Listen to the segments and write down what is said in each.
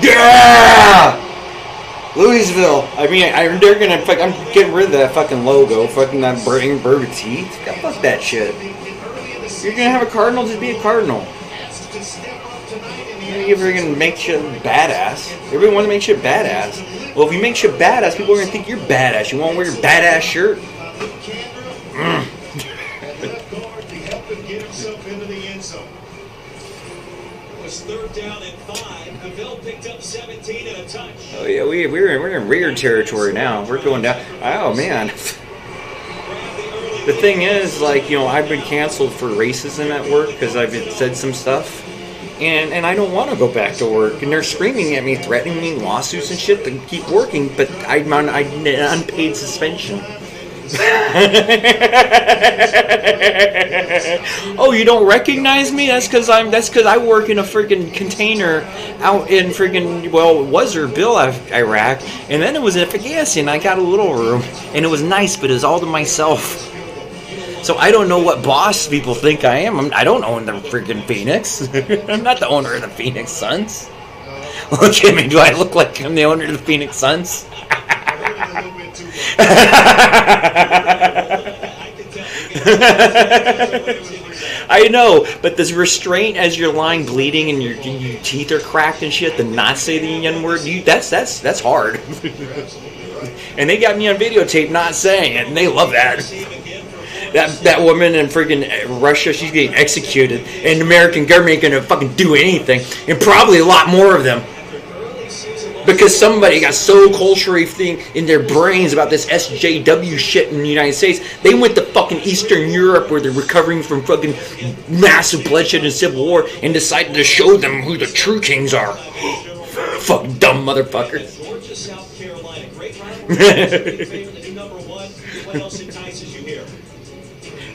Yeah! Louisville. I mean, they're gonna. I'm getting rid of that fucking logo. Fucking that bird with teeth. Fuck that shit. You're gonna have a cardinal, just be a cardinal. You're gonna make shit badass. Everyone wants to make shit badass. Well, if you make shit badass, people are gonna think you're badass. You want to wear your badass shirt? Third down and 5. Cavill picked up 17 and a touch. Oh yeah, we're in weird territory now. We're going down. Oh man. The thing is, like, you know, I've been canceled for racism at work because I've said some stuff, and I don't want to go back to work. And they're screaming at me, threatening me, lawsuits and shit to keep working, but I'm on unpaid suspension. Oh, you don't recognize me? That's because I work in a freaking container out in freaking, well, it was Erbil, Iraq, and then it was in Afghanistan. I got a little room, and it was nice, but it was all to myself. So I don't know what boss people think I am. I don't own the freaking Phoenix. I'm not the owner of the Phoenix Suns. Look at me. Do I look like I'm the owner of the Phoenix Suns? I know, but this restraint as you're lying bleeding and your teeth are cracked and shit, to not say the N-word, that's hard. And they got me on videotape not saying it, and they love that. That woman in freaking Russia, she's getting executed, and the American government ain't gonna fucking do anything, and probably a lot more of them. Because somebody got so culturally in their brains about this SJW shit in the United States, they went to fucking Eastern Europe where they're recovering from fucking massive bloodshed and civil war and decided to show them who the true kings are. Fucking dumb motherfuckers.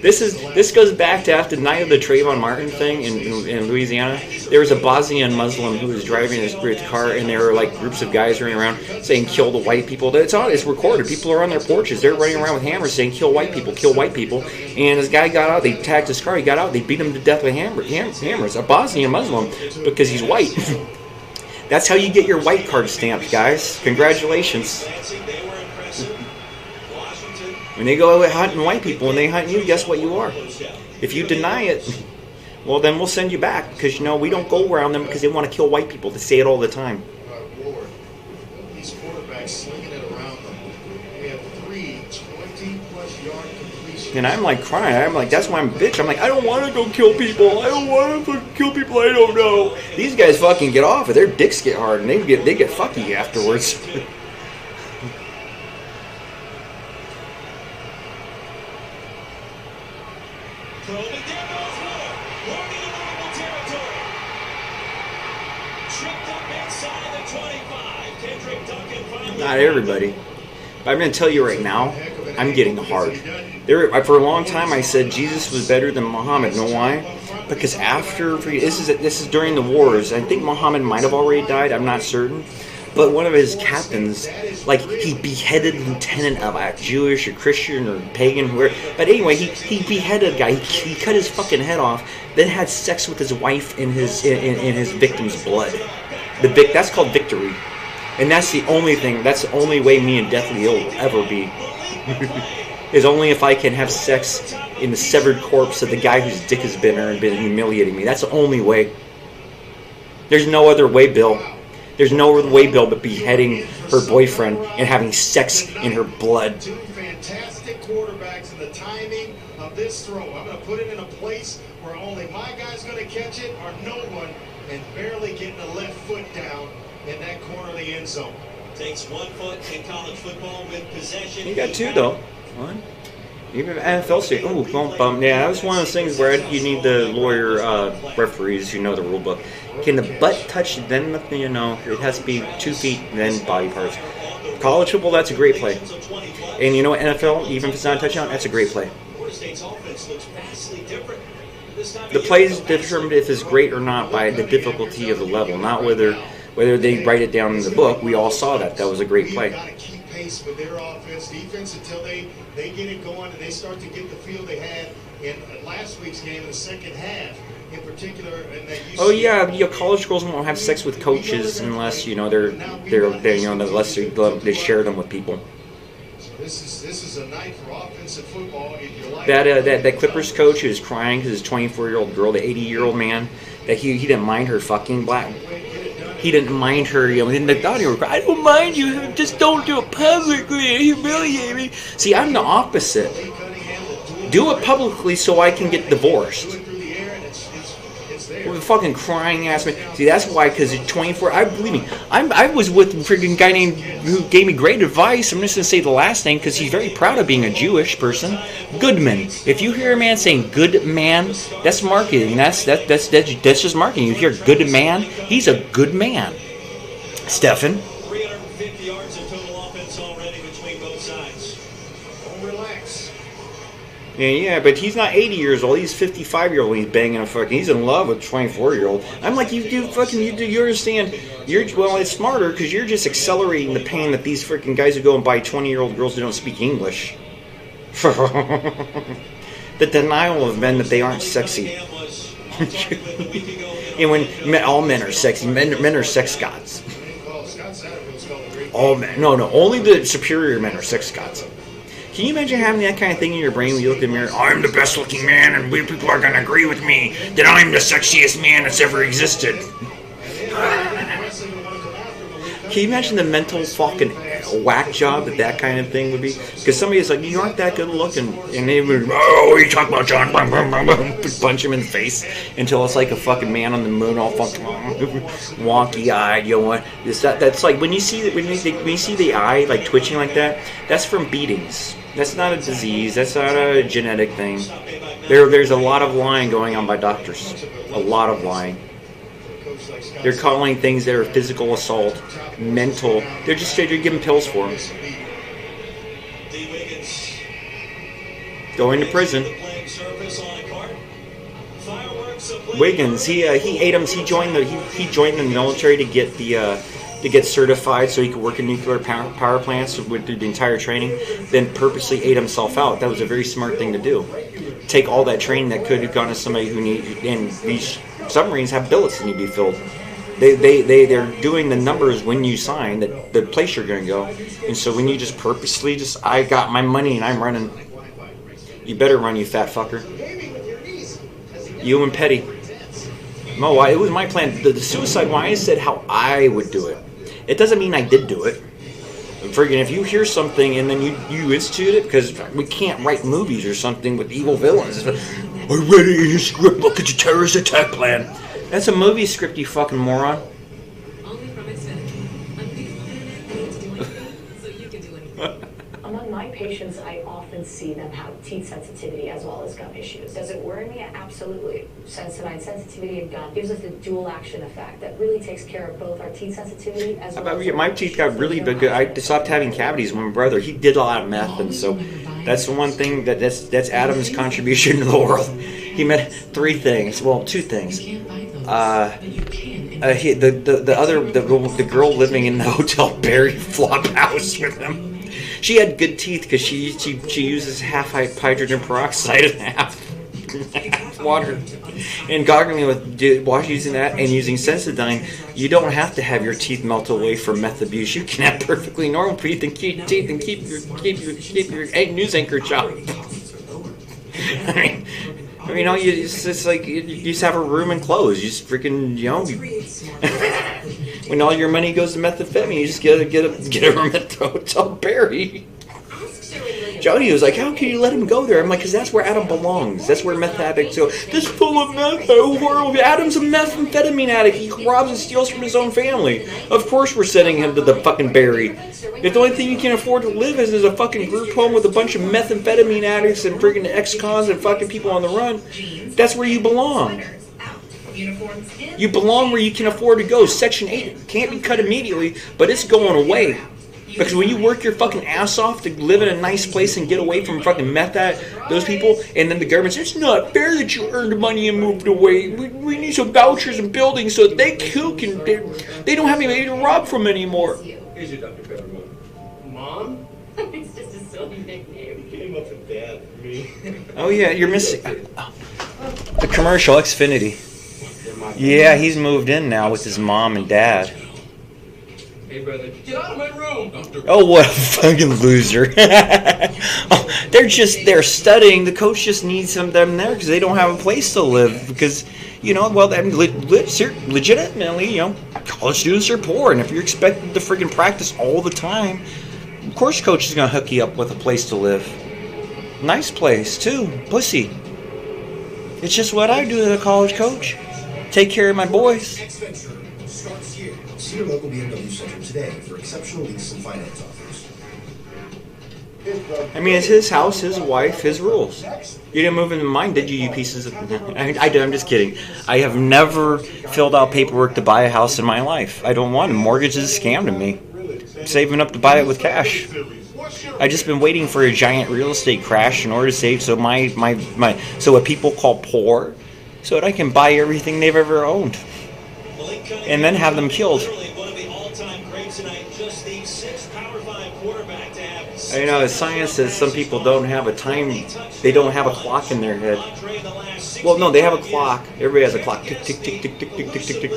This goes back to after the night of the Trayvon Martin thing in Louisiana. There was a Bosnian Muslim who was driving his car, and there were like groups of guys running around saying "kill the white people." It's recorded. People are on their porches. They're running around with hammers saying "kill white people, kill white people." And this guy got out. They tagged his car. He got out. They beat him to death with hammers. A Bosnian Muslim because he's white. That's how you get your white card stamped, guys. Congratulations. When they go hunting white people and they hunt you, guess what you are? If you deny it, well, then we'll send you back because, you know, we don't go around them because they want to kill white people. They say it all the time. These quarterbacks slinging it around them. We have 3 20-plus yard completions. And I'm like crying. I'm like, that's why I'm a bitch. I'm like, I don't want to go kill people. I don't want to kill people I don't know. These guys fucking get off it. Their dicks get hard and they get fucky afterwards. Not everybody. But I'm going to tell you right now, I'm getting hard. For a long time I said Jesus was better than Muhammad. Know why? Because after, this is during the wars. I think Muhammad might have already died. I'm not certain. But one of his captains, like, he beheaded a lieutenant of a Jewish or Christian or pagan, whoever. But anyway, he beheaded a guy. He cut his fucking head off, then had sex with his wife in his victim's blood. That's called victory. And that's the only thing, that's the only way me and Deathly Ill will ever be. Is only if I can have sex in the severed corpse of the guy whose dick has been humiliating me. That's the only way. There's no other way, Bill. There's no other way, Bill, but beheading her boyfriend and having sex in her blood. 2 fantastic quarterbacks and the timing of this throw. I'm going to put it in a place where only my guy's going to catch it or no one, and barely getting the left foot down in that corner of the end zone. Takes 1 foot in college football with possession. You got 2 though. One. Even NFL state. Ooh, bump. Yeah, that was one of those things where you need the lawyer referees who know the rule book. Can the butt touch then the, you know, it has to be 2 feet then body parts. College football, that's a great play. And you know what, NFL, even if it's not a touchdown, that's a great play. The play is determined if it's great or not by the difficulty of the level, not whether they write it down in the book. We all saw that. That was a great play. Got to keep pace with their offense, defense until they get it going and they start to get the feel they had in last week's game in the second half. in particular, and that you Oh see yeah, college girls won't have sex with coaches unless they're unless they share them with people. This is a night for offensive football. If you like That Clippers coach who was crying because his 24-year-old girl, the 80-year-old man, that he didn't mind her fucking black. He didn't mind her, in the audio. I don't mind you, just don't do it publicly and humiliate me. See, I'm the opposite. Do it publicly so I can get divorced. With a fucking crying ass man. See, that's why, because at 24, believe me, I was with a freaking guy who gave me great advice. I'm just gonna say the last name because he's very proud of being a Jewish person. Goodman. If you hear a man saying "good man," that's marketing. That's just marketing. You hear "good man," he's a good man. Stefan. 350 yards of total offense already between both sides. relax. Yeah, but he's not 80 years old. He's 55-year-old. He's banging a fucking. He's in love with a 24-year-old. I'm like, you understand? It's smarter because you're just accelerating the pain that these freaking guys who go and buy 20-year-old girls who don't speak English. The denial of men that they aren't sexy. And when all men are sexy, men are sex gods. All men, no, only the superior men are sex gods. Can you imagine having that kind of thing in your brain when you look in the mirror? I'm the best looking man and people are going to agree with me that I'm the sexiest man that's ever existed. Can you imagine the mental fucking whack job that kind of thing would be? Because somebody's like, you aren't that good looking. And they would, oh, what are you talking about, John? Punch him in the face until it's like a fucking man on the moon, all fucking wonky-eyed. That's like when you see the eye like twitching like that. That's from beatings. That's not a disease. That's not a genetic thing. There's a lot of lying going on by doctors. A lot of lying. They're calling things that are physical assault, mental. They're giving pills for them. Going to prison. Wiggins, he Adams, he joined the military to get certified so he could work in nuclear power plants with the entire training. Then purposely ate himself out. That was a very smart thing to do. Take all that training that could have gone to somebody who needed. And these submarines have billets that need to be filled. They're doing the numbers when you sign the place you're going to go. And so when you just purposely I got my money and I'm running. You better run, you fat fucker. You and Petty. No, it was my plan. The suicide one, I said how I would do it. It doesn't mean I did do it. Friggin' if you hear something and then you institute it, because we can't write movies or something with evil villains. I read it in your script. Look at your terrorist attack plan. That's a movie script, you fucking moron. Only from so you can do anything. Among my patients, I often see them have teeth sensitivity as well as gum issues. Does it worry me? Absolutely. Sensodyne sensitivity and gum gives us the dual action effect that really takes care of both our teeth sensitivity as well as my teeth got really big. I stopped having cavities when my brother, he did a lot of meth, and so that's the one thing that's Adam's contribution to the world. He meant two things. The girl living in the Hotel Berry flop house with him. She had good teeth because she uses half hydrogen peroxide and half water. And goggling with using that and using Sensodyne, you don't have to have your teeth melt away from meth abuse. You can have perfectly normal teeth and keep your news anchor job. It's like you just have a room and clothes. You just freaking, when all your money goes to methamphetamine, you just get a room at the Hotel Berry. Jody was like, how can you let him go there? I'm like, because that's where Adam belongs. That's where meth addicts go. This full of meth. Adam's a methamphetamine addict. He robs and steals from his own family. Of course we're sending him to the fucking Berry. If the only thing you can afford to live is a fucking group home with a bunch of methamphetamine addicts and freaking ex-cons and fucking people on the run, that's where you belong. You belong where you can afford to go. Section 8 can't be cut immediately, but it's going away. Because when you work your fucking ass off to live in a nice place and get away from fucking meth those people, and then the government says, it's not fair that you earned money and moved away. We need some vouchers and buildings so that they don't have anybody to rob from anymore. Here's your Dr. Pepper. Mom? It's just a silly nickname. He came up with Dad for me. Oh yeah, you're missing. The commercial, Xfinity. Yeah, he's moved in now with his mom and dad. Hey, brother, get out of my room. Oh, what a fucking loser. Oh, they're studying. The coach just needs them there because they don't have a place to live. Because, well, legitimately, college students are poor. And if you're expected to freaking practice all the time, of course coach is going to hook you up with a place to live. Nice place, too. Pussy. It's just what I do as a college coach. Take care of my boys. Starts here. See your local BMW Center today for exceptional lease and finance offers. I mean, it's his house, his wife, his rules. You didn't move into mine, did you, you pieces of... I did, I'm just kidding. I have never filled out paperwork to buy a house in my life. I don't want a mortgage is a scam to me. I'm saving up to buy it with cash. I've just been waiting for a giant real estate crash in order to save so so what people call poor, so that I can buy everything they've ever owned. And then have them killed. I know, science says some people don't have a time, they don't have a clock in their head. Well, no, they have a clock. Everybody has a clock. Tick, tick, tick, tick, tick, tick, tick, tick, tick.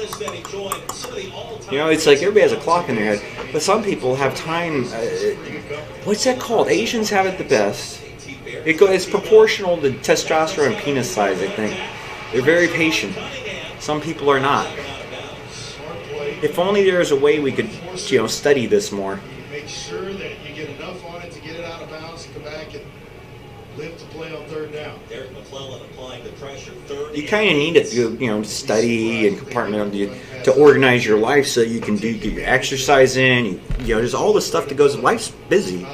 It's like everybody has a clock in their head. But some people have time, what's that called? Asians have it the best. It's proportional to testosterone and penis size, I think. They're very patient. Some people are not. If only there was a way we could, study this more. Make sure that you get enough on it to get it out of bounds and come back and live to play on third down. Derek McClellan applying the pressure. You kind of need it to, study and compartment to organize your life so you can get your exercise in. There's all this stuff that goes. Life's busy.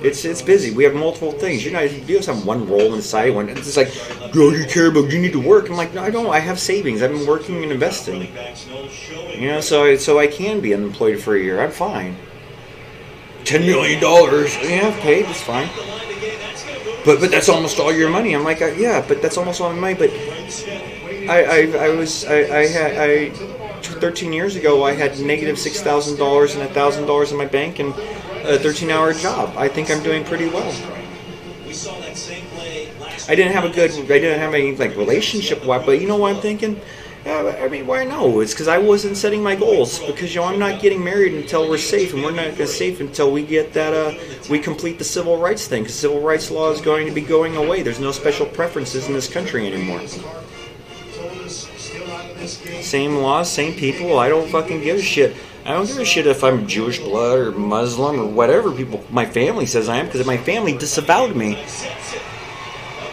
It's busy. We have multiple things. You just have one role inside one. It's just like, you care about, you need to work. I'm like, no, I don't. I have savings. I've been working and investing. So I can be unemployed for a year. I'm fine. $10 million. Yeah, paid. It's fine. But that's almost all your money. I'm like, yeah, but that's almost all my money. But I 13 years ago, I had negative $6,000 and $1,000 in my bank and a 13-hour job. I think I'm doing pretty well. I didn't have any relationship, but you know what I'm thinking? Yeah, I mean, why no? It's because I wasn't setting my goals. Because I'm not getting married until we're safe, and we're not safe until we get that. We complete the civil rights thing. Because civil rights law is going to be going away. There's no special preferences in this country anymore. Same laws, same people. I don't fucking give a shit. I don't give a shit if I'm Jewish blood or Muslim or whatever my family says I am, because my family disavowed me.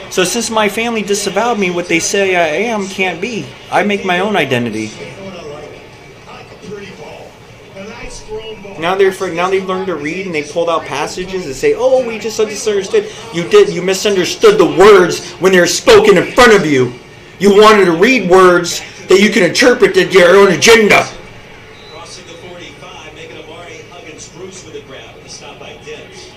So since my family disavowed me, what they say I am can't be. I make my own identity. Now they've learned to read, and they pulled out passages and say, "Oh, we just misunderstood." You misunderstood the words when they're spoken in front of you. You wanted to read words that you can interpret to your own agenda. Crossing the 45, making a Huggins Bruce with a grab and a stop by Dents.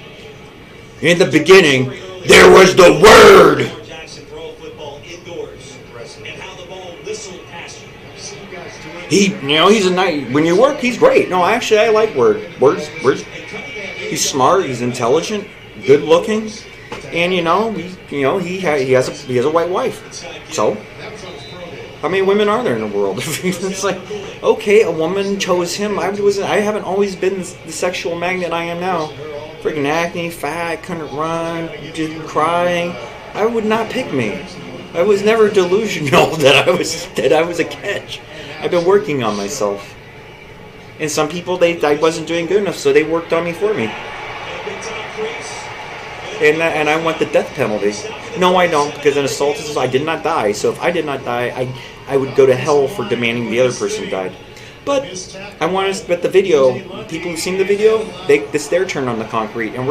In the beginning, there was the Word. Jackson throw a football indoors, and how the ball whistled past you. He's a nice. When you work, he's great. No, actually, I like words. He's smart. He's intelligent, good looking, and he has a white wife. So, how many women are there in the world? It's like, okay, a woman chose him. I haven't always been the sexual magnet I am now. Freaking acne, fat, couldn't run, crying. I would not pick me. I was never delusional that I was a catch. I've been working on myself. And some people, I wasn't doing good enough, so they worked on me for me. And I want the death penalty. No, I don't, because an assault is, I did not die. So if I did not die, I would go to hell for demanding the other person died. But the video, people who've seen the video, it's their turn on the concrete, and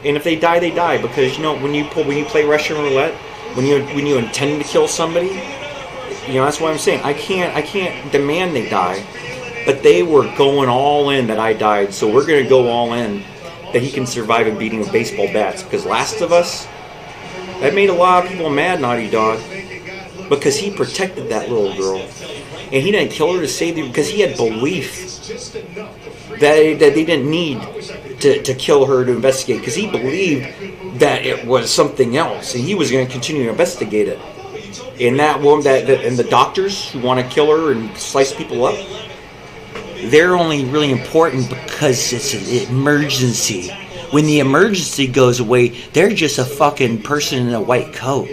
and if they die, they die, because when you play Russian roulette, when you intend to kill somebody, that's what I'm saying. I can't demand they die, but they were going all in that I died, so we're gonna go all in that he can survive a beating with baseball bats. Because Last of Us, that made a lot of people mad, Naughty Dog, because he protected that little girl. And he didn't kill her to save them, because he had belief that they didn't need to kill her to investigate, because he believed that it was something else, and he was going to continue to investigate it. And that woman, and the doctors who want to kill her and slice people up, they're only really important because it's an emergency. When the emergency goes away, they're just a fucking person in a white coat.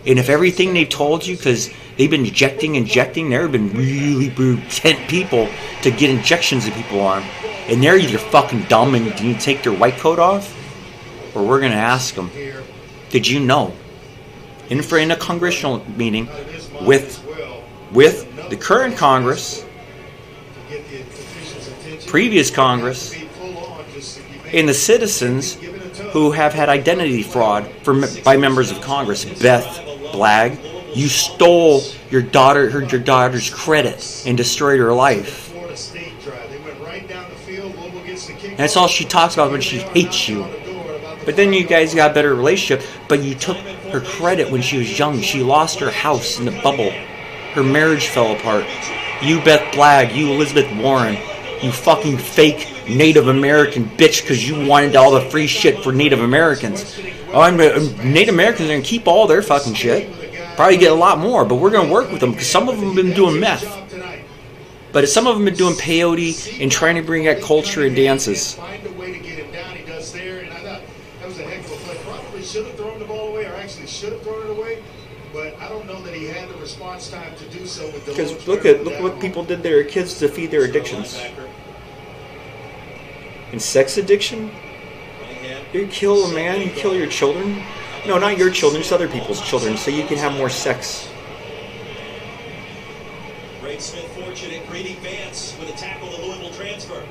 And if everything they told you, because they've been injecting, there have been really intent people to get injections of people on, and they're either fucking dumb and need to take their white coat off, or we're going to ask them, did you know? In a congressional meeting with the current Congress, previous Congress, and the citizens who have had identity fraud by members of Congress. Beth Blagg, you stole your daughter's credit and destroyed her life. And that's all she talks about when she hates you. But then you guys got a better relationship, but you took her credit when she was young. She lost her house in the bubble. Her marriage fell apart. You, Beth Blagg, you, Elizabeth Warren, you fucking fake Native American bitch, because you wanted all the free shit for Native Americans. Native Americans are going to keep all their fucking shit. Probably get a lot more, but we're going to work with them, because some of them have been doing meth. But some of them have been doing peyote and trying to bring out culture and dances. Should have thrown the ball away, or actually should have thrown it away, but I don't know that he had the response time to do so. Because look what people did to their kids to feed their addictions. And sex addiction? You kill a man, you kill your children? No, not your children, just other people's children, so you can have more sex. Ray Smith fortunate, greeting Vance with a tackle, the Louisville transfer.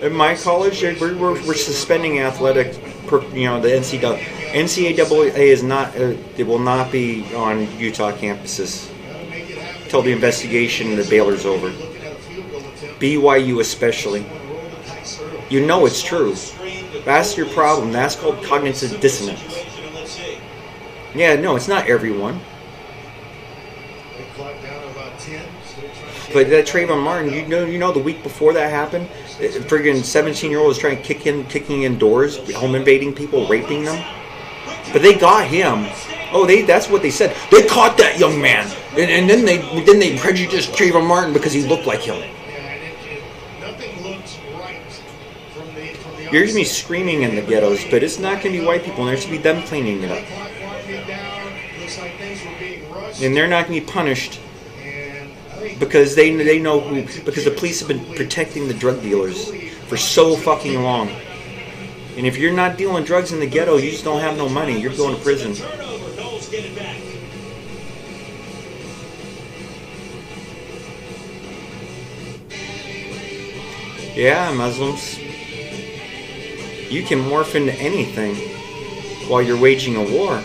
In my college, we're suspending athletic, the NCAA. NCAA is not, it will not be on Utah campuses until the investigation into Baylor's over. BYU especially. You know it's true. That's your problem. That's called cognitive dissonance. Yeah, no, it's not everyone. But that Trayvon Martin, you know, the week before that happened, friggin' 17-year-old was trying kicking in doors, home invading people, raping them. But they got him. Oh, that's what they said. They caught that young man, and then they prejudiced Trayvon Martin because he looked like him. You're gonna be screaming in the ghettos, but it's not gonna be white people, and there's gonna be them cleaning it up, and they're not gonna be punished. Because they know who, because the police have been protecting the drug dealers for so fucking long. And if you're not dealing drugs in the ghetto, you just don't have no money. You're going to prison. Yeah, Muslims. You can morph into anything while you're waging a war.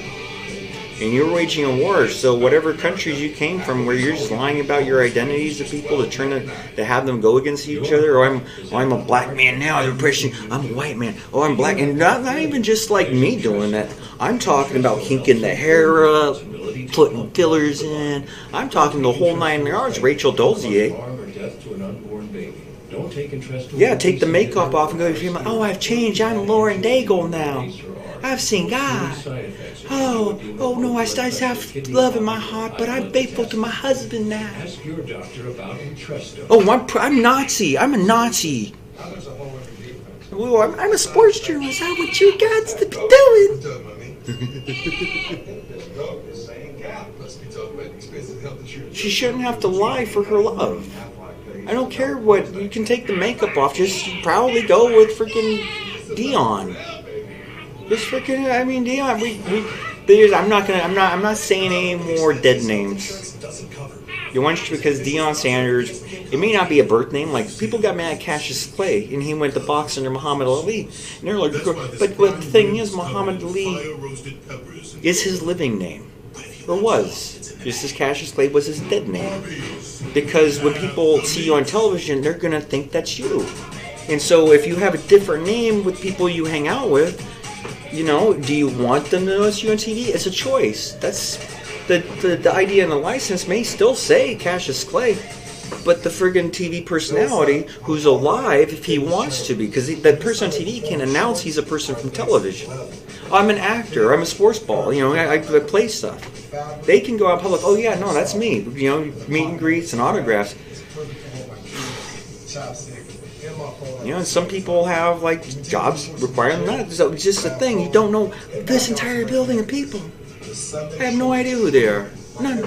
And you're waging a war, so whatever countries you came from, where you're just lying about your identities to people to have them go against each other, or I'm a black man now, they're pushing, I'm a white man, oh I'm black, and not even just like me doing that. I'm talking about kinking the hair up, putting fillers in. I'm talking the whole 9 yards. Rachel Dolezal. Yeah, take the makeup off and go, oh I've changed, I'm Lauren Daigle now. I've seen God. Oh no, I still have love in my heart, but I'm faithful to my husband now. Ask your doctor about entrusted. Oh, I'm Nazi. I'm a Nazi. Well, I'm a sports journalist. How what you got to be doing? She shouldn't have to lie for her love. I don't care what. You can take the makeup off. Just probably go with freaking Dion. Just freaking, I mean, Dion, I'm not saying any more dead names. You want because Deion Sanders, it may not be a birth name. Like people got mad at Cassius Clay, and he went to box under Muhammad Ali, and they're like, but the thing is, Muhammad Ali is his living name, or was, just as Cassius Clay was his dead name. Because when people see you on television, they're gonna think that's you, and so if you have a different name with people you hang out with. You know, do you want them to notice you on TV? It's a choice. That's the idea in the license may still say Cassius Clay, but the friggin' TV personality who's alive if he wants to be, because that person on TV can announce he's a person from television. I'm an actor. I'm a sports ball. You know, I play stuff. They can go out in public. Oh yeah, no, that's me. You know, meet and greets and autographs. You know, and some people have like jobs requiring that. So it's just a thing. You don't know this entire building of people. I have no idea who they are. None.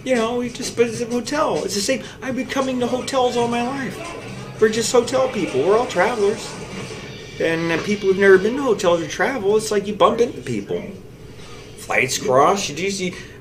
You know, but it's a hotel. It's the same. I've been coming to hotels all my life. We're just hotel people. We're all travelers. And people who've never been to hotels or travel, it's like you bump into people. Flights cross.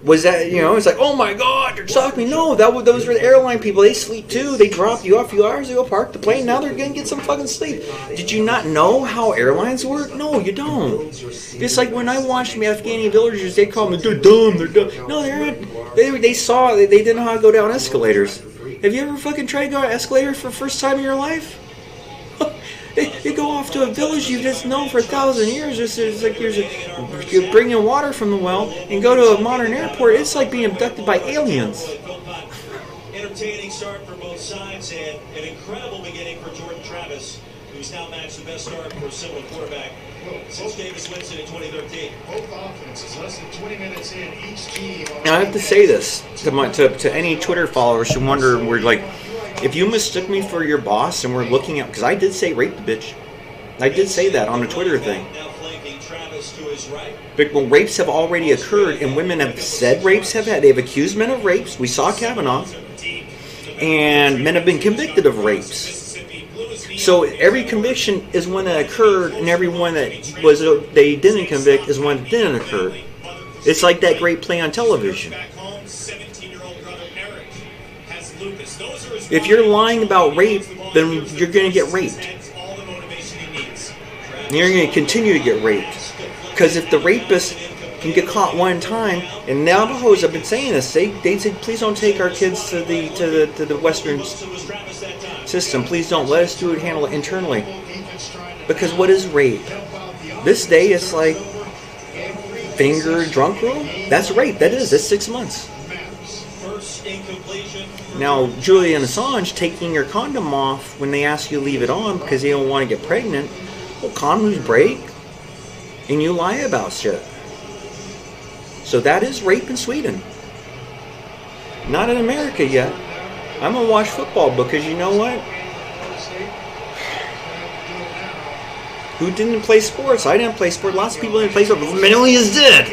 Was that, you know, it's like, oh my God, they're talking me. No, those were the airline people. They sleep too. They drop you off a few hours ago, park the plane. Now they're going to get some fucking sleep. Did you not know how airlines work? No, you don't. It's like when I watched the Afghani villagers, they call them, they're dumb, they're dumb. No, they're not. They didn't know how to go down escalators. Have you ever fucking tried to go down escalators for the first time in your life? You go off to a village you've just known for 1,000 years. It's like you're bringing water from the well and go to a modern airport. It's like being abducted by aliens. Entertaining start for both sides and an incredible beginning for Jordan Travis, who's now matched the best start for a similar quarterback since Davis Winston in 2013. Both offenses, less than 20 minutes in, each team. Now, I have to say this to any Twitter followers who wonder, we're like, if you mistook me for your boss and we're looking at, because I did say rape the bitch. I did say that on the Twitter thing. But when rapes have already occurred and women have said rapes they've accused men of rapes. We saw Kavanaugh. And men have been convicted of rapes. So every conviction is one that occurred, and every one that they didn't convict is one that didn't occur. It's like that great play on television. If you're lying about rape, then you're going to get raped. And you're going to continue to get raped. Because if the rapist can get caught one time, and Navajos have been saying this, they said, please don't take our kids to the Western system. Please don't let us handle it internally. Because what is rape? This day it's like finger drunk rule. That's rape. That's 6 months. Now, Julian Assange taking your condom off when they ask you to leave it on because they don't want to get pregnant. Well, condoms break, and you lie about shit. So that is rape in Sweden. Not in America yet. I'm going to watch football because you know what? Who didn't play sports? I didn't play sports. Lots of people didn't play sports, but millions did.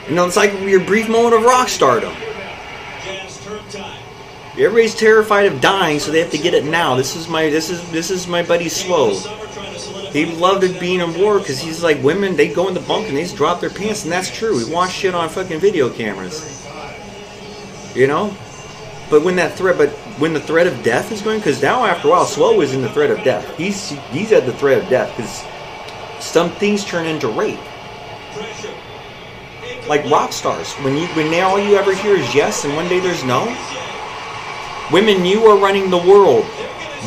You know, it's like your brief moment of rock stardom. Everybody's terrified of dying, so they have to get it now. This is my buddy Slow. He loved being in war because he's like, women, they go in the bunk and they just drop their pants, and that's true. We watch shit on fucking video cameras. You know? But when the threat of death is going, because now after a while, Slow is in the threat of death. He's at the threat of death because some things turn into rape. Like rock stars. When now all you ever hear is yes, and one day there's no. Women, you are running the world.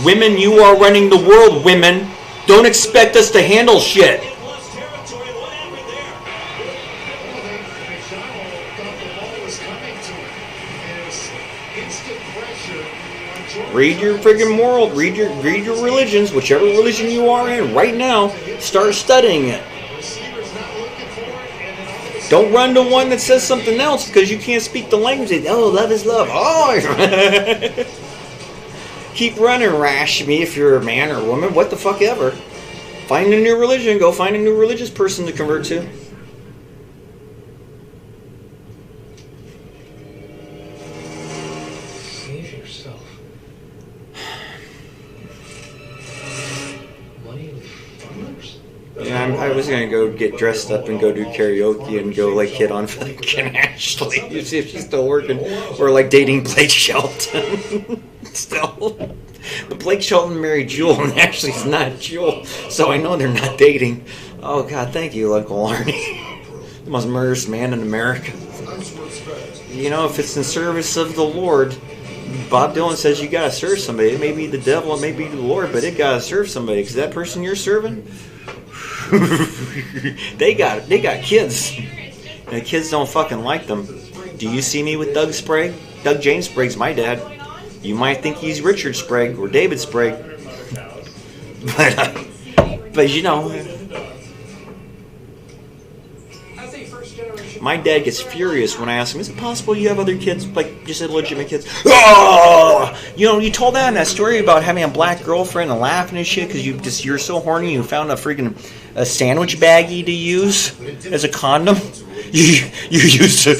Women, you are running the world, women. Don't expect us to handle shit. Read your friggin' world. Read your religions, whichever religion you are in right now. Start studying it. Don't run to one that says something else because you can't speak the language. Oh, love is love. Oh, keep running, rash me if you're a man or a woman. What the fuck ever. Find a new religion. Go find a new religious person to convert to. Save yourself. Money and farmers? Yeah, I was gonna go get dressed up and go do karaoke and go like hit on fucking Ashley. You see if she's still working, or like dating Blake Shelton. Still, but Blake Shelton married Jewel, and Ashley's not Jewel, so I know they're not dating. Oh God, thank you, Uncle Arnie. The most murderous man in America. You know, if it's in service of the Lord, Bob Dylan says you gotta serve somebody. It may be the devil, it may be the Lord, but it gotta serve somebody. Because that person you're serving. they got kids, and the kids don't fucking like them. Do you see me with Doug Sprague? Doug James Sprague's my dad. You might think he's Richard Sprague or David Sprague, but But you know, my dad gets furious when I ask him, is it possible you have other kids, like just legitimate kids? Oh! You know, you told that story about having a black girlfriend and laughing and shit because you're so horny you found a sandwich baggie to use as a condom. You used a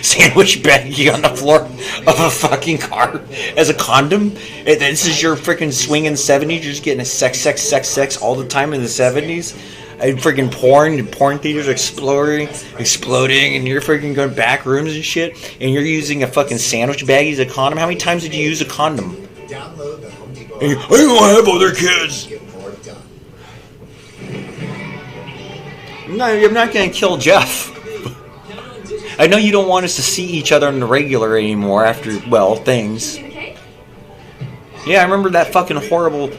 sandwich baggie on the floor of a fucking car as a condom. And this is your freaking swinging 70s. You're just getting a sex all the time in the 70s. And freaking porn theaters exploding, and you're freaking going back rooms and shit, and you're using a fucking sandwich baggie as a condom. How many times did you use a condom? Download the Home Depot. I don't want to have other kids. Get more done. No, I'm not going to kill Jeff. I know you don't want us to see each other on the regular anymore after, well, things. Yeah, I remember that fucking horrible,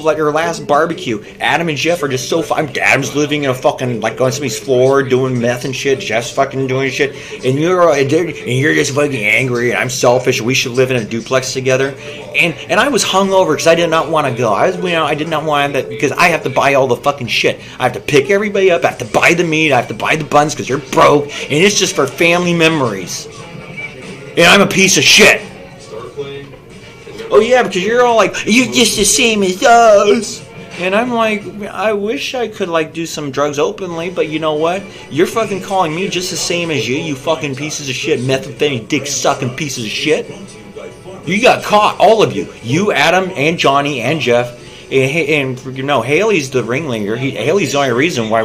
like your last barbecue. Adam and Jeff are just so fun. Adam's living in a fucking, like on somebody's floor doing meth and shit. Jeff's fucking doing shit. And you're just fucking angry and I'm selfish. We should live in a duplex together. And I was hungover because I did not want to go. I did not want that because I have to buy all the fucking shit. I have to pick everybody up. I have to buy the meat. I have to buy the buns because you're broke. And it's just for family memories. And I'm a piece of shit. Oh yeah, because you're all like, you're just the same as us. And I'm like, I wish I could like do some drugs openly, but you know what? You're fucking calling me just the same as you fucking pieces of shit, methamphetamine dick sucking pieces of shit. You got caught, all of you. You, Adam, and Johnny, and Jeff. And you know, Haley's the ringleader. Haley's the only reason why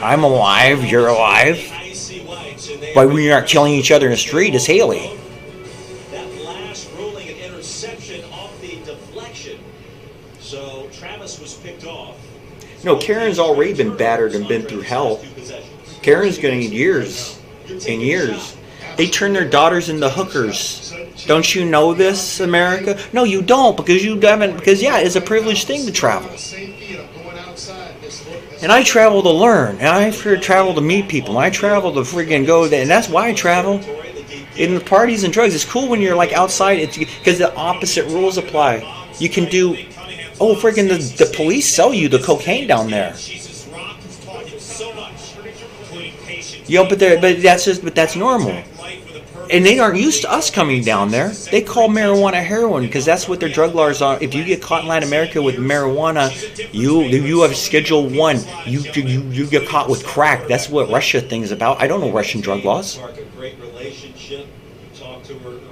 I'm alive, you're alive. Why we aren't killing each other in the street is Haley. So Travis was picked off. No, Karen's already been battered and been through hell. Karen's going to need years and years. They turn their daughters into hookers. Don't you know this, America? No, you don't, because you haven't. Because yeah, it's a privileged thing to travel. And I travel to learn, and I travel to meet people, and I travel to friggin' go there, and that's why I travel. In the parties and drugs, it's cool when you're like outside. It's because the opposite rules apply. You can do. Oh, freaking the police sell you the cocaine down there. Yo, but that's normal. And they aren't used to us coming down there. They call marijuana heroin because that's what their drug laws are. If you get caught in Latin America with marijuana, you have Schedule 1. You get caught with crack. That's what Russia thing's about. I don't know Russian drug laws.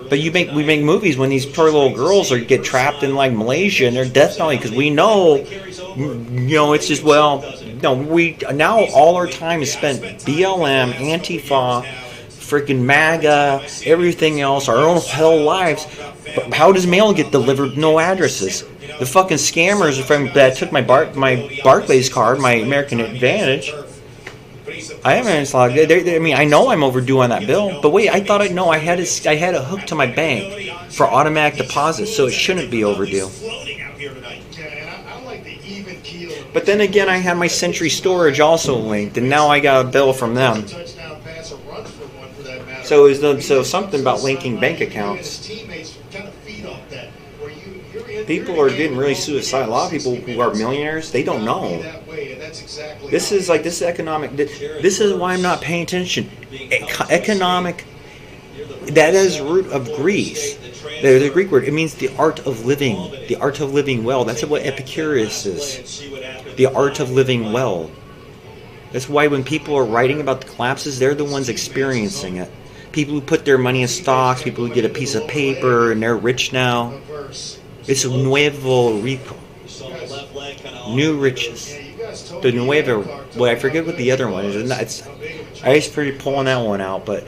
But we make movies when these poor little girls get trapped in like Malaysia and they're death penalty because we know, it's just now all our time is spent BLM, Antifa, freaking MAGA, everything else, our own hell lives. But how does mail get delivered? No addresses. The fucking scammers that took my Barclays card, my American Advantage. I haven't logged. I mean, I know I'm overdue on that bill, but wait, I thought I had a hook to my bank for automatic deposit, so it shouldn't be overdue. But then again, I had my Century Storage also linked, and now I got a bill from them. So something about linking bank accounts. People are getting really suicidal. A lot of people who are millionaires, they don't know. This is economic. This is why I'm not paying attention. Economic. That is root of Greece. The Greek word. It means the art of living. The art of living well. That's what Epicurus is. The art of living well. That's why when people are writing about the collapses, they're the ones experiencing it. People who put their money in stocks, people who get a piece of paper and they're rich now. It's nuevo rico. New riches. The nuevo. Well, I forget what the other one is. I was pretty pulling that one out, but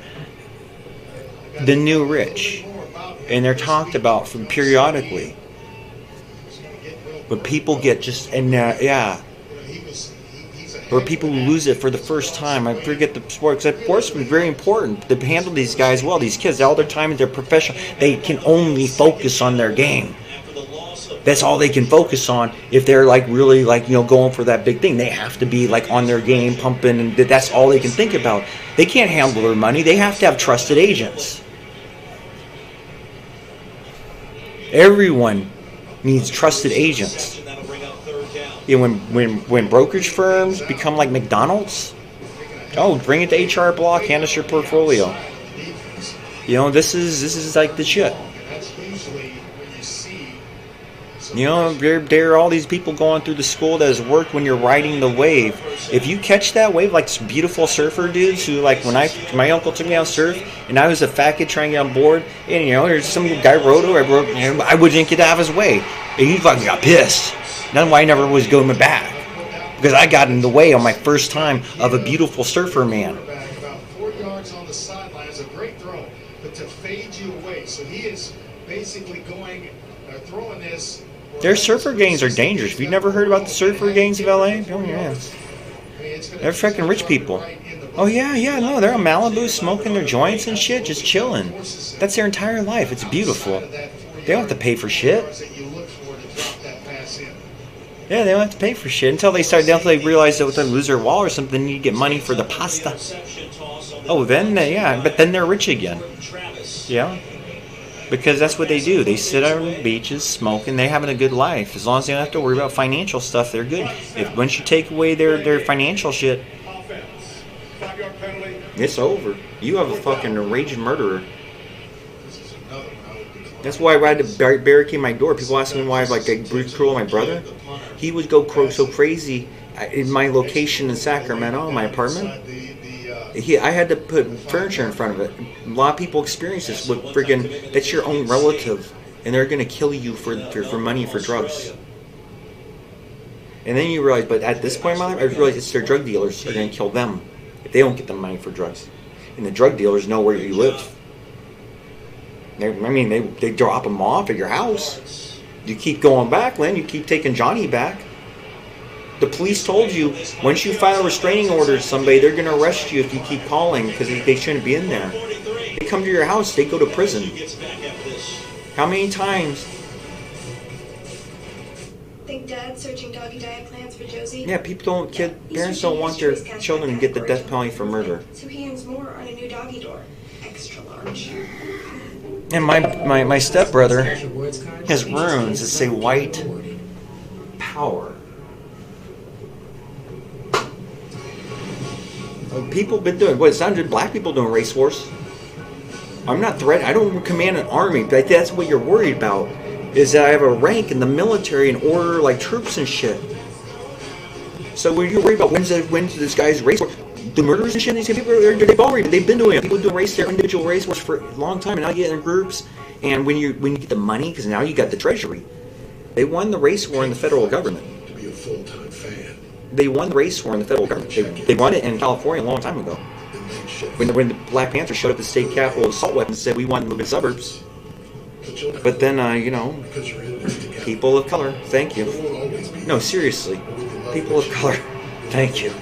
the new rich, and they're talked about from periodically. But people get just or people who lose it for the first time. I forget the sport, because sports is very important to handle these guys well. These kids, all their time is their professional. They can only focus on their game. That's all they can focus on. If they're really going for that big thing, they have to be on their game, pumping, and that's all they can think about. They can't handle their money. They have to have trusted agents. Everyone needs trusted agents. You know, when brokerage firms become like McDonald's, oh, bring it to HR Block, hand us your portfolio. You know, this is like the shit. You know, there are all these people going through the school that has worked when you're riding the wave. If you catch that wave, like beautiful surfer dudes who, like, when my uncle took me out surf, and I was a fat kid trying to get on board, and you know, there's some guy rode over, I wouldn't get out of his way, and he fucking got pissed. That's why I never was going back, because I got in the way on my first time of a beautiful surfer man. About 4 yards on the sideline is a great throw, but to fade you away, so he is basically going throwing this. Their surfer gangs are dangerous. Have you never heard about the surfer gangs of LA? Oh yeah, they're freaking rich people. Oh yeah, no, they're on Malibu smoking their joints and shit, just chilling. That's their entire life. It's beautiful. They don't have to pay for shit. Yeah, they don't have to pay for shit until they realize that if they lose their wall or something, they need to get money for the pasta. Oh, then yeah, but then they're rich again. Yeah. Because that's what they do. They sit on the beaches, smoking. They're having a good life. As long as they don't have to worry about financial stuff, they're good. If once you take away their financial shit, it's over. You have a fucking raging murderer. That's why I had to barricade my door. People ask me why I Bruce Cruel, my brother. He would go so crazy in my location in Sacramento, my apartment. I had to put furniture in front of it. A lot of people experience this with friggin', that's your own relative, and they're gonna kill you for money for drugs. And then you realize, but at this point in my life, I realize it's their drug dealers that are gonna kill them if they don't get the money for drugs. And the drug dealers know where you live. They drop them off at your house. You keep going back, Lynn. You keep taking Johnny back. The police told you, once you file a restraining order to somebody, they're going to arrest you if you keep calling because they shouldn't be in there. They come to your house, they go to prison. How many times? Think Dad's searching doggy diet plans for Josie? Yeah, parents don't want their children to get the death penalty for murder. So he earns more on a new doggy door. Extra large. And my stepbrother has runes that say white power. People been doing what? It's not just black people doing race wars. I'm not threatened. I don't command an army, but that's what you're worried about. Is that I have a rank in the military and order like troops and shit. So when you're worried about when's this guy's race war, the murderers and shit, these people they've been doing it. People do their individual race wars for a long time, and now you get in groups. And when you get the money, because now you got the treasury, they won the race war in the federal government. To be a full-time fan. They won the race war in the federal government. They won it in California a long time ago. When the Black Panthers showed up at the state capitol with assault weapons and said we want to move in suburbs. But then, people of color, thank you. No, seriously. People of color, thank you.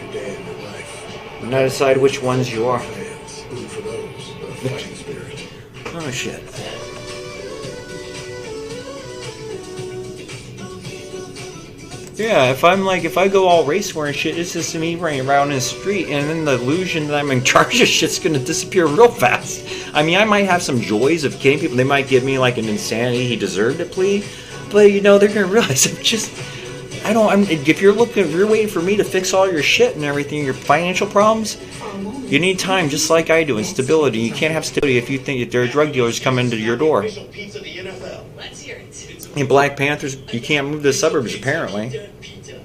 Now decide which ones you are. Oh, shit. Yeah, if I go all race war and shit, it's just me running around in the street, and then the illusion that I'm in charge of shit's gonna disappear real fast. I mean, I might have some joys of kidding people. They might give me like an insanity he deserved it plea, but they're gonna realize if you're waiting for me to fix all your shit and everything, your financial problems, you need time just like I do, and stability. You can't have stability if you think that there are drug dealers coming to your door. Let's hear it. In Black Panthers, you can't move to the suburbs, apparently.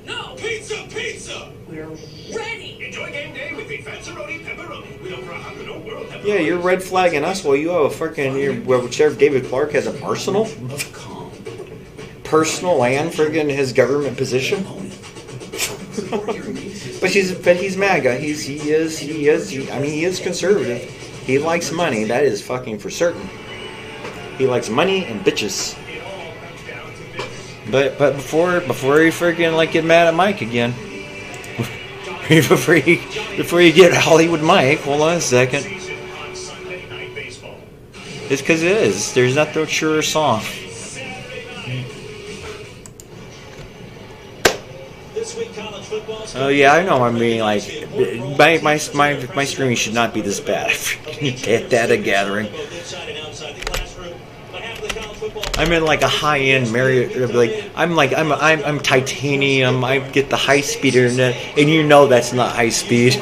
No, pizza! We're ready. Enjoy game day with the Fanceroni Pepperoni. We offer 100 old world pepperoni. Yeah, you're red flagging us while you have a freaking Sheriff David Clark has an arsenal, personal land, friggin' his government position. but he's MAGA. He is conservative. He likes money. That is fucking for certain. He likes money and bitches. But before you freaking get mad at Mike again, before you get Hollywood Mike, hold on a second. It's because it is. There's not no truer song. Oh yeah, I know. I mean, my streaming should not be this bad. Data gathering. I'm in like a high-end Marriott, I'm titanium. I get the high-speed internet, and you know that's not high speed.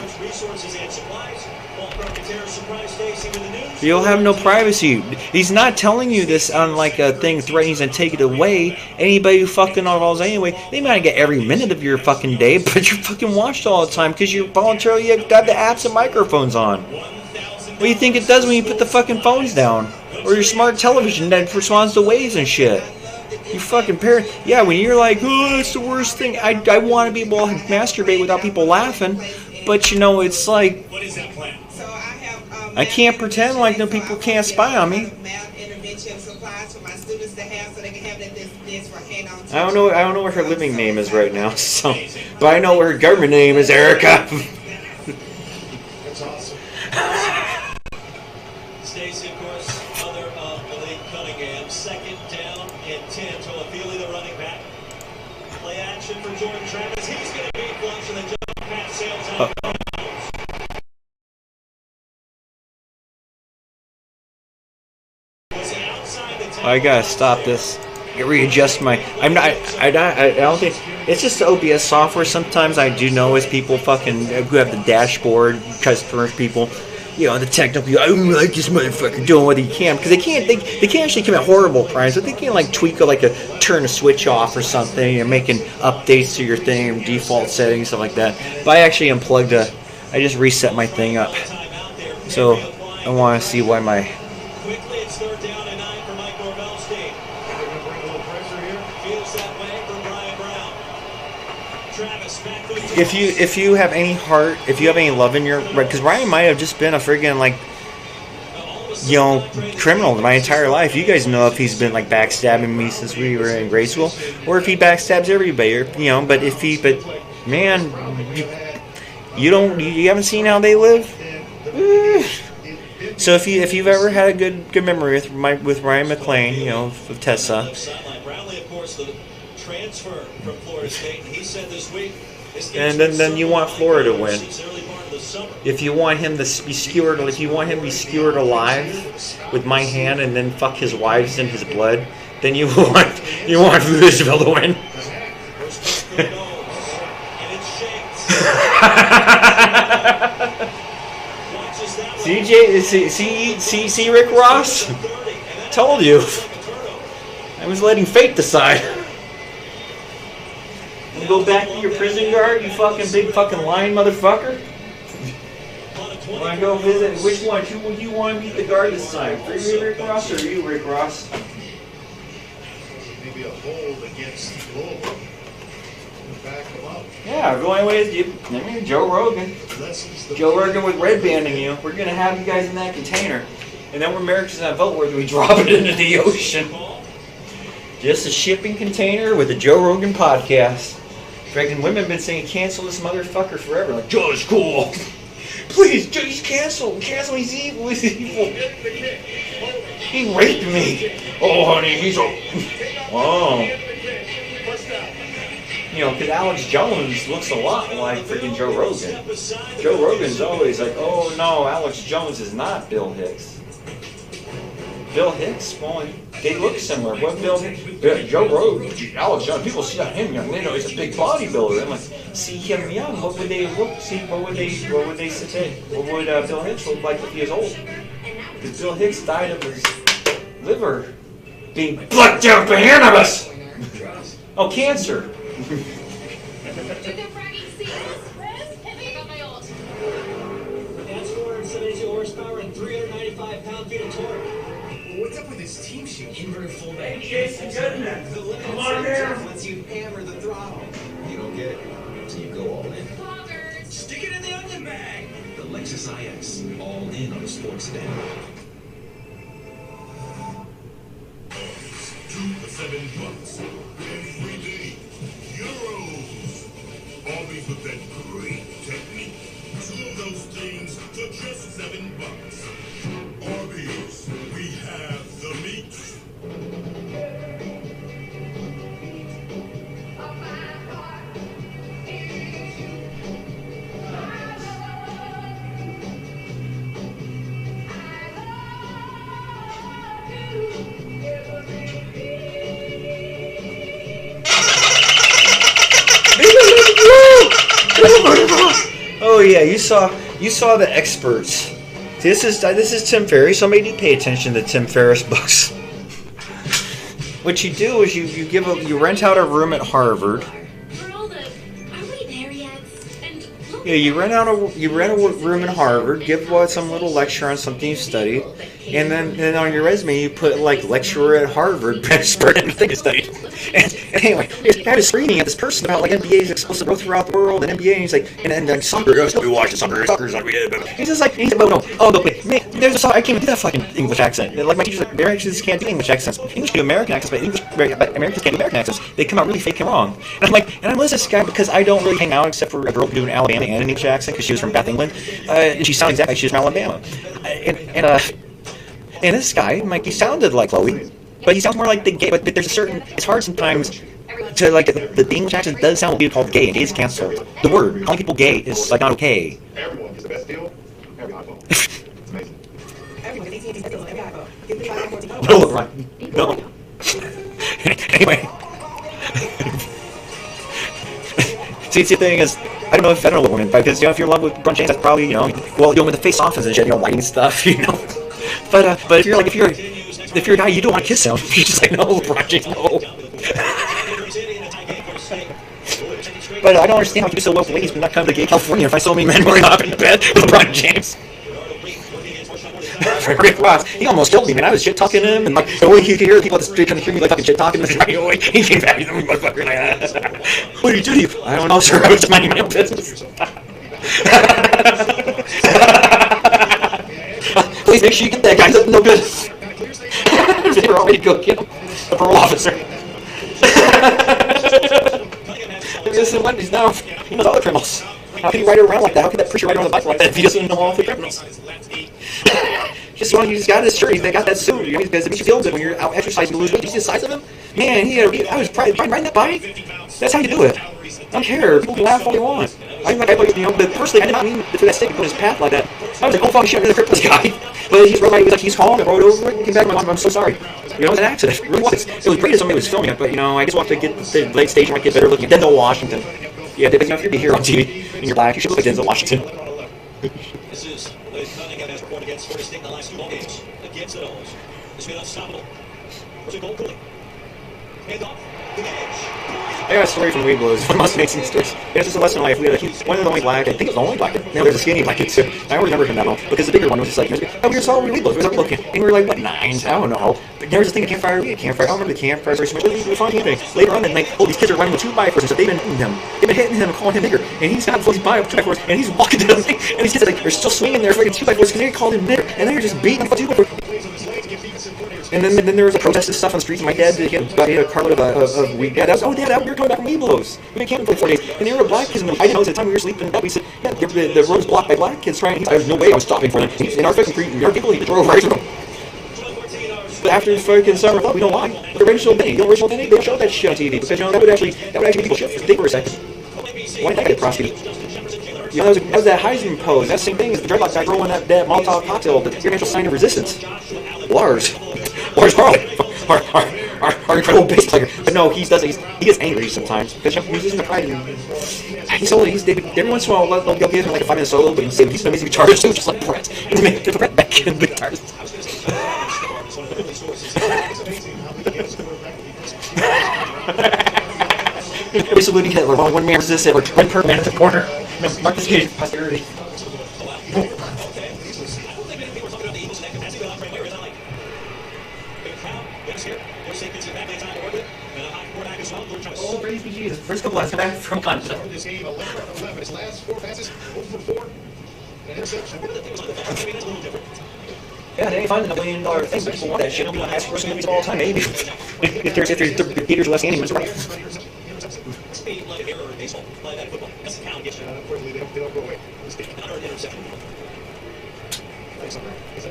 You'll have no privacy. He's not telling you this on like a thing threatens and take it away. Anybody who fucking calls anyway, they might get every minute of your fucking day, but you're fucking watched all the time because you're voluntarily got the apps and microphones on. What do you think it does when you put the fucking phones down? Or your smart television that responds to waves and shit. You fucking parent. Yeah, when you're like, oh, it's the worst thing. I want to be able to masturbate without people laughing. But, you know, it's like, I can't pretend like no people can't spy on me. I don't know what her living name is right now, so, but I know what her government name is, Erica. That's awesome. Stacy, of course, mother of Malik Cunningham. Second down and 10 to Afili, the running back. Play action for Jordan Travis. He's going to be flush and the jump pass sails out. I gotta stop this. Readjust my. I don't think it's just the OBS software. Sometimes I do know as people fucking who have the dashboard, customer people, you know, the technical people. I don't like this motherfucker doing what he can because they can't actually commit horrible crimes, but they can like tweak turn a switch off or something and making updates to your thing and default settings, stuff like that. But I actually unplugged I just reset my thing up, so I want to see why my. Quickly, it's third down and 9 for Mike Norvell-Steen. Bring a little pressure here. Feels that way for Brian Brown. Travis back foot. If you have any heart, if you have any love in your, because Ryan might have just been a friggin' like, you know, criminal my entire life. You guys know if he's been like backstabbing me since we were in grade school, or if he backstabs everybody, or, you know. But man, you haven't seen how they live. So if you've ever had a good memory with Ryan McClain, you know, of Tessa. Brownlee, of course, the transfer from Florida State. He said this week. And then you want Florida to win. If you want him to be skewered, alive with my hand and then fuck his wives in his blood, then you want Louisville to win. See, Rick Ross? Told you. I was letting fate decide. You go back to your prison guard, you fucking big fucking lying motherfucker. Want to go visit? Which one? Who would you want to meet the guard this time? Rick Ross or you, Rick Ross? Maybe a hold against Louisville. Back him up. Yeah, the only way is Joe Rogan. Joe Rogan with red banding you. We're going to have you guys in that container. And then when Americans not vote, where do we drop it into the ocean? Just a shipping container with a Joe Rogan podcast. Freaking women have been saying, cancel this motherfucker forever. Like, Joe's cool. Please, Joe, he's cancel. Cancel, he's evil. He's evil. He raped me. Oh, honey, he's a... Oh. You know, because Alex Jones looks a lot like freaking Joe Rogan. Joe Rogan's always like, oh no, Alex Jones is not Bill Hicks. Bill Hicks, well, they look similar. What Bill Hicks? Joe Rogan, Alex Jones. People see him young. They know he's a big bodybuilder. I'm like, see him young. What would they look? See, what would they say? What would Bill Hicks look like if he was old? Because Bill Hicks died of his liver being plucked out by cannabis. Oh, cancer. That's 472 horsepower and 395 pound-feet of torque. What's up with this team sheet? Inverted full back. Jason Goodman. The limit Come on there. once you hammer the throttle. You don't get it until you go all in. Stick it in the onion bag. The Lexus IX, all in on a sports sedan. $7 every day. Euros. Always with that great technique. 2 of those things for just $7. Arby's, we have the meat. yeah, you saw the experts. See, this is Tim Ferriss. Somebody do pay attention to Tim Ferriss books. What you do is you rent out a room at Harvard. Yeah, you rent a room in Harvard, give some little lecture on something you studied, and then on your resume you put like lecturer at Harvard, expert in thing you studied. And anyway, this guy was screaming at this person about like NBA's explosive growth throughout the world, and NBA, and he's like, and then soccer, we watch soccer's on we did. He's just like, but wait, man, I can't even do that fucking English accent. Like my teachers, they actually just can't do English accents. English do American accents, but Americans can't do American accents. They come out really fake and wrong. And I'm like, and I'm listening to this guy because I don't really hang out except for a girl doing Alabama and an English accent because she was from Bath, England, and she sounded exactly like she was from Alabama. And this guy, like, he sounded like Chloe, but he sounds more like the gay. But there's a certain. It's hard sometimes to like the English accent does sound weird called gay, and gay is canceled. The word calling people gay is like not okay. Everyone gets the best deal. Every iPhone. It's amazing. Everyone gets the best deal on every iPhone. No. Anyway. See, the thing is, I don't know what women, because if you're in love with LeBron James, that's probably well, with the face-offs and shit, lighting stuff, But if you're a guy, you don't want to kiss him. You're just like, no, LeBron James, no. But I don't understand how you do so well with ladies when not come to gay California if I saw many men running up in the bed with LeBron James. Rick Ross, he almost killed me, man. I was shit talking him, and like, the way he could hear people on the street trying to hear me like fucking shit talking, and he came back, he's a motherfucker, like, what did you do? I don't know, sir. I was just minding my own business. Please make sure you get that guy. He's no good. They were already go get him. The parole officer. Listen, Wendy's now. He knows all the criminals. How can he ride around like that? How can that preacher ride around the bike like that if he doesn't know all the criminals? You just got his shirt. They got that suit. Because it makes you feel good when you're out exercising to lose weight. You see the size of him? Man, I was riding that bike. That's how you do it. I don't care. People can laugh all they want. But personally, I did not mean for that stick to put his path like that. I was like, oh fuck shit, I'm gonna cripple this guy. But he's calm. I rode over it. Came back. I'm so sorry. It was an accident. It really was. It was great as somebody was filming it, but I just want to get the late stage and get better looking. Denzel Washington. Yeah, if you're here on TV and you're black, you should look like Denzel Washington. This is Cunningham has performed against Florida State in the last 2 ball games against the Noles. It's been unstoppable. Where's the goal cooling? Hand off. The edge. I got a story from Weed Blues, one of the most amazing stories. It's just a lesson in life. We had one of the only black, I think it was the only black kid. No, there's a skinny black kid too. I remember him that one, because the bigger one was just like, oh, we were saw Weed Blues, we were looking. And we were like, what, 9s? I don't know. But there was this thing at campfire, we had campfire. I don't remember the campfire very much, but it was fun camping. Later on, like, these kids are running with 2x4s, and so they've been hitting him. They've been hitting him and calling him nigger. And he's got these 2x4s, and he's walking down the thing, and these kids are like, they're still swinging there for like 2x4s, because they called him nigger. And they're just beating the 2x4s. And then there was a protest and stuff on the streets. My dad he had a carload of weed. Dad, we were coming back from Weed Blues. We've been camping for 4 days. And there were black kids. And I didn't know at the time we were sleeping. We said, yeah, the road's blocked by black kids trying. There was no way I was stopping for them. In our fucking creek, our people, he drove right through them. But after the fucking summer, we don't lie. The original Benny, they don't show that shit on TV because that would actually make people shit for a second. Why did that get prosecuted? That was that Heisman pose. That same thing as the dreadlock guy throwing that Molotov cocktail. The actual sign of resistance. Lars Harley, our incredible bass player. But no, he gets angry sometimes because he's losing the pride. Every once in a while they'll give him like a 5-minute solo, but he's an amazing guitarist too, just like Brett. And they make Brett back in the guitarist. Every saluting Hitler, while one man resists Hitler, one per man at the corner. Mark this case of posterity. Oh, praise be Jesus. First couple last back from concept. Yeah, they ain't finding $1 billion thing, but people want that shit. They'll be on ask for some movies all the time, maybe. if there's Peter's left handing, it's right.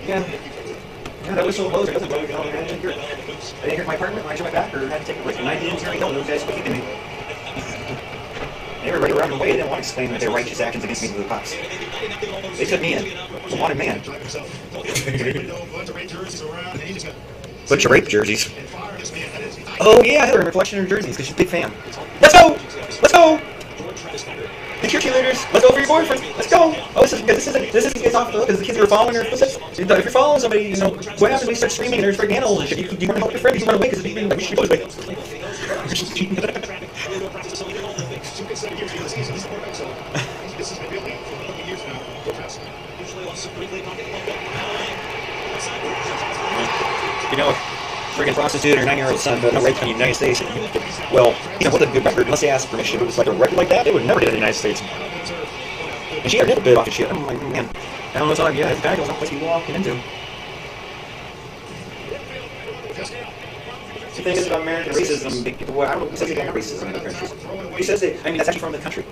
Yeah, that was so close. I didn't hear my partner when I showed my back, or had to take a break. And I didn't turn no, those guys were keeping me. Everybody around the way didn't want to explain their righteous actions against me to the cops. They took me in. A wanted man. Bunch of rape jerseys. Oh yeah, Heather, reflection in jerseys because she's a big fan. Let's go! Let's go! The cheerleaders, let's go for your boyfriend. Let's go. Oh, this is gets off the hook because the kids are following their footsteps. If you're following somebody, you know, what happens when you start screaming and there's breaking animals and shit? You want to help your friend, you run away because you like, shoot away. You know, a friggin' prostitute or 9-year-old son, but no rape in the United States. Well, you know, with a good record, unless they ask permission, if it was like a record like that, they would never get it in the United States. And she had a bit off the shit. I'm like, man, I don't know, it's like, yeah, it's bad, it's not a place you walking into. The thing is about American racism, people, I don't know who says they got racism in other countries. Who says they, I mean, that's actually from the country.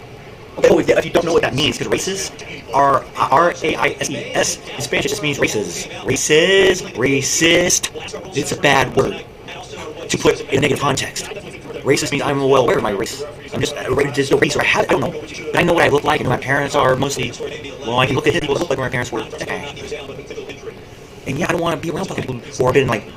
Okay, oh, if you don't know what that means, because races are R-A-I-S-E-S. In Spanish, it just means races. Racist. It's a bad word to put in a negative context. Racist means I'm well aware of my race. I'm just a race, or I don't know. But I know what I look like, and my parents are mostly, well, I can look at people that look like my parents were. Okay. And yeah, I don't want to be around fucking people who have been like